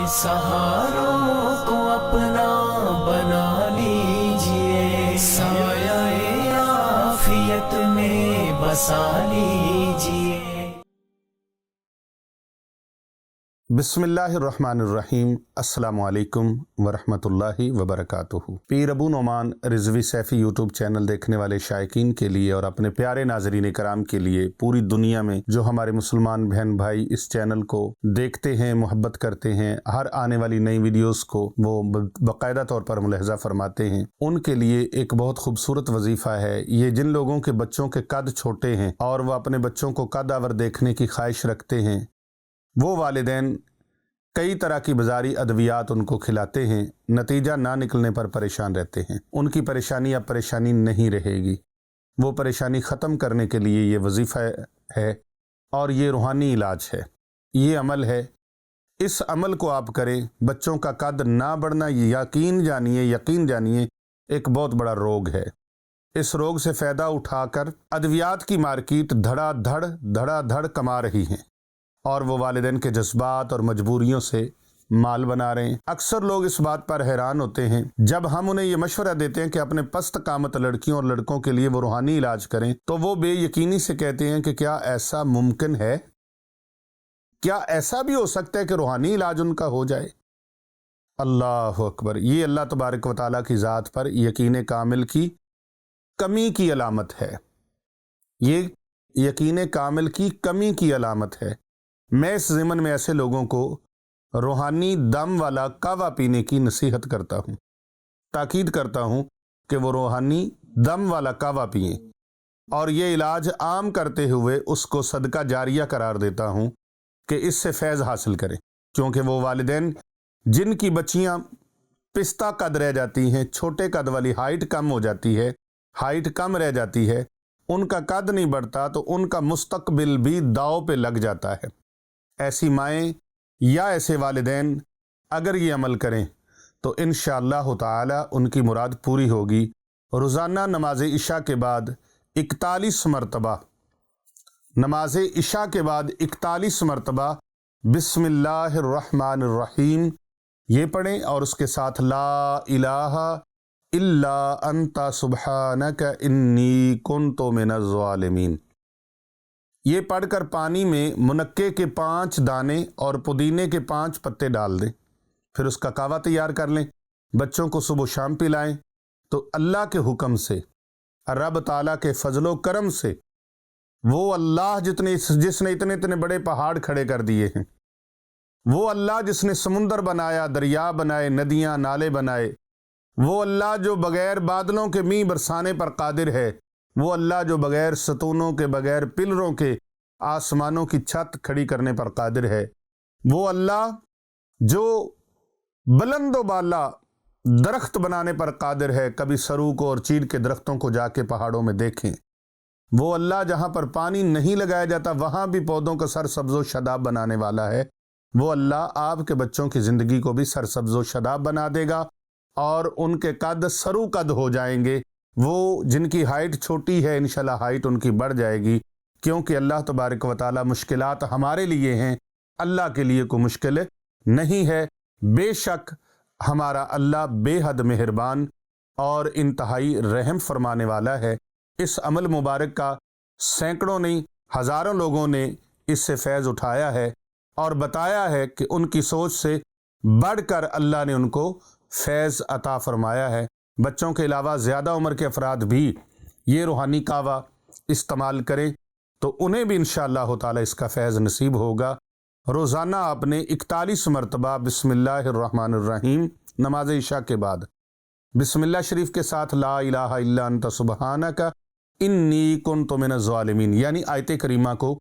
सहारों को अपना बना लीजिए, साया-ए आफियत में बसा लीजिए। बिस्मिल्लाहिर्रहमानिर्रहीम। अस्सलामु अलैकुम वरहमतुल्लाहि वबरकातुहू। पीर अबू नोमान रिजवी सैफ़ी यूट्यूब चैनल देखने वाले शायकीन के लिए और अपने प्यारे नाज़रीन कराम के लिए, पूरी दुनिया में जो हमारे मुसलमान बहन भाई इस चैनल को देखते हैं, मोहब्बत करते हैं, हर आने वाली नई वीडियोस को वो बाकायदा तौर पर मुलाहजा फरमाते हैं, उनके लिए एक बहुत खूबसूरत वजीफ़ा है। ये जिन लोगों के बच्चों के कद छोटे हैं और वह अपने बच्चों को कदावर देखने की ख्वाहिश रखते हैं, वो वालिदैन कई तरह की बाज़ारी अद्वियात उनको खिलाते हैं, नतीजा ना निकलने पर परेशान रहते हैं। उनकी परेशानी अब परेशानी नहीं रहेगी। वो परेशानी ख़त्म करने के लिए ये वजीफ़ा है और ये रूहानी इलाज है, ये अमल है। इस अमल को आप करें, बच्चों का कद ना बढ़ना यकीन जानिए एक बहुत बड़ा रोग है। इस रोग से फ़ायदा उठाकर अद्वियात की मार्केट धड़ाधड़ कमा रही है और वो वालिदैन के जज्बात और मजबूरियों से माल बना रहे हैं। अक्सर लोग इस बात पर हैरान होते हैं जब हम उन्हें ये मशवरा देते हैं कि अपने पस्त कामत लड़कियों और लड़कों के लिए वो रूहानी इलाज करें, तो वो बेयकीनी से कहते हैं कि क्या ऐसा मुमकिन है? क्या ऐसा भी हो सकता है कि रूहानी इलाज उनका हो जाए? अल्लाह अकबर। ये अल्लाह तबारक व तआला की ज़ात पर यकीन कामिल की कमी की अलामत है। ये यकीन कामिल की कमी की अलामत है। मैं इस ज़िमन में ऐसे लोगों को रूहानी दम वाला कावा पीने की नसीहत करता हूँ, ताकीद करता हूँ कि वो रूहानी दम वाला कावा पिएं और ये इलाज आम करते हुए उसको सदका जारिया करार देता हूँ कि इससे फैज़ हासिल करें। क्योंकि वो वालिदैन जिनकी बच्चियाँ पिस्ता कद रह जाती हैं, छोटे कद वाली, हाइट कम हो जाती है, हाइट कम रह जाती है, उनका कद नहीं बढ़ता, तो उनका मुस्तकबिल भी दाव पे लग जाता है। ऐसी माएँ या ऐसे वालिदैन अगर ये अमल करें तो इंशाअल्लाह ताला उनकी मुराद पूरी होगी। रोज़ाना नमाज इशा के बाद 41 मरतबा, नमाज इशा के बाद 41 मरतबा बिस्मिल्लाहिर्रहमानिर्रहीम ये पढ़ें और उसके साथ ला इलाहा इल्ला अंता सुब्हानका इन्नी कुन्तु मिनज़ ज़ालिमीन ये पढ़कर पानी में मुनक्के के 5 दाने और पुदीने के 5 पत्ते डाल दें, फिर उसका कावा तैयार कर लें, बच्चों को सुबह शाम पिलाएं। तो अल्लाह के हुक्म से, रब ताला के फजलो करम से, वो अल्लाह जिसने इतने बड़े पहाड़ खड़े कर दिए हैं, वो अल्लाह जिसने समुंदर बनाया, दरिया बनाए, नदियां नाले बनाए, वो अल्लाह जो बगैर बादलों के मींह बरसाने पर कादिर है, वो अल्लाह जो बगैर सतूनों के, बगैर पिलरों के आसमानों की छत खड़ी करने पर कादिर है, वो अल्लाह जो बुलंद बाला दरख्त बनाने पर कादिर है। कभी सरूक और चीड़ के दरख्तों को जाके पहाड़ों में देखें। वो अल्लाह जहाँ पर पानी नहीं लगाया जाता वहाँ भी पौधों का सरसब्ज़ो शदाब बनाने वाला है। वो अल्लाह आपके बच्चों की ज़िंदगी को भी सरसब्ज़ो शदाब बना देगा और उनके कद सरू कद हो जाएंगे। वो जिनकी हाइट छोटी है, इंशाल्लाह हाइट उनकी बढ़ जाएगी, क्योंकि अल्लाह तबारक व तआला मुश्किलात हमारे लिए हैं, अल्लाह के लिए कोई मुश्किल नहीं है। बेशक हमारा अल्लाह बेहद मेहरबान और इंतहाई रहम फरमाने वाला है। इस अमल मुबारक का सैकड़ों नहीं हज़ारों लोगों ने इससे फैज़ उठाया है और बताया है कि उनकी सोच से बढ़कर अल्लाह ने उनको फैज़ अता फरमाया है। बच्चों के अलावा ज़्यादा उम्र के अफराद भी ये रूहानी कावा इस्तेमाल करें तो उन्हें भी इंशाअल्लाह ताला इसका फैज़ नसीब होगा। रोज़ाना आपने 41 मरतबा बिस्मिल्लाहिर्रहमानिर्रहीम नमाज इशा के बाद बिस्मिल्लाह शरीफ के साथ ला इलाहा इल्ला अंता सुब्हानका इन्नी कुन्तु मिनज़ ज़ालिमीन यानी आयत करीमा को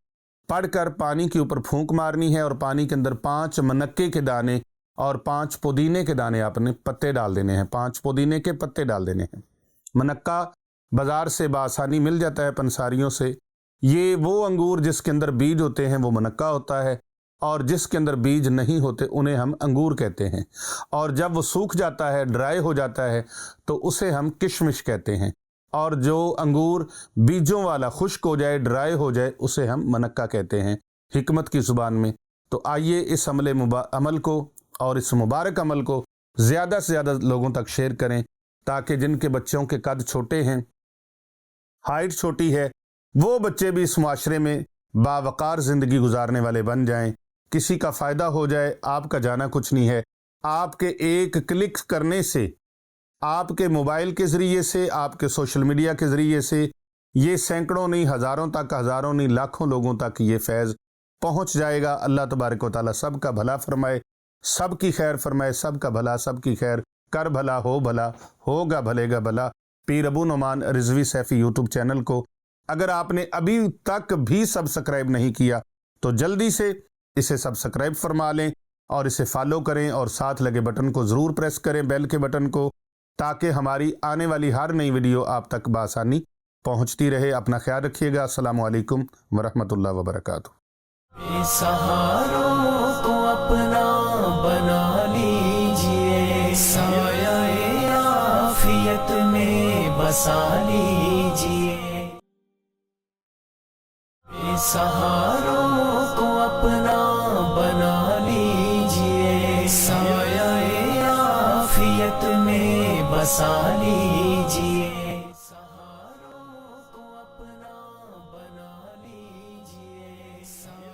पढ़कर पानी के ऊपर फूंक मारनी है और पानी के अंदर 5 मनक्के के दाने और 5 पुदीने के दाने आपने पत्ते डाल देने हैं। 5 पुदीने के पत्ते डाल देने हैं। मनक्का बाज़ार से बासानी मिल जाता है, पंसारियों से। ये वो अंगूर जिसके अंदर बीज होते हैं वो मनक्का होता है और जिसके अंदर बीज नहीं होते उन्हें हम अंगूर कहते हैं। और जब वो सूख जाता है, ड्राई हो जाता है, तो उसे हम किशमिश कहते हैं। और जो अंगूर बीजों वाला खुश्क हो जाए, ड्राई हो जाए, उसे हम मनक्का कहते हैं हिकमत की ज़ुबान में। तो आइए इस अमल को اور اس مبارک عمل کو زیادہ سے زیادہ لوگوں تک شیئر کریں تاکہ جن کے بچوں کے قد چھوٹے ہیں، ہائٹ چھوٹی ہے، وہ بچے بھی اس معاشرے میں باوقار زندگی گزارنے والے بن جائیں، کسی کا فائدہ ہو جائے۔ آپ کا جانا کچھ نہیں ہے، آپ کے ایک کلک کرنے سے، آپ کے موبائل کے ذریعے سے، آپ کے سوشل میڈیا کے ذریعے سے یہ سینکڑوں نہیں، ہزاروں تک، ہزاروں نہیں، لاکھوں لوگوں تک یہ فیض پہنچ جائے گا۔ اللہ تبارک و تعالیٰ سب کا بھلا فرمائے، سب کی خیر فرمائے، سب کا بھلا، سب کی خیر کر بھلا، ہوگا بھلے گا بھلا۔ پیر ابو نعمان رضوی سیفی یوٹیوب چینل کو اگر آپ نے ابھی تک بھی سبسکرائب نہیں کیا تو جلدی سے اسے سبسکرائب فرما لیں اور اسے فالو کریں، اور ساتھ لگے بٹن کو ضرور پریس کریں، بیل کے بٹن کو، تاکہ ہماری آنے والی ہر نئی ویڈیو آپ تک بآسانی پہنچتی رہے۔ اپنا خیال رکھیے گا۔ السلام علیکم ورحمۃ اللہ وبرکاتہ۔ بے سہاروں کو اپنا بنا لیجئے، سایہ عافیت میں بسا لیجئے۔ بے سہاروں کو اپنا بنا لیجئے، سایہ عافیت میں بسا لیجئے۔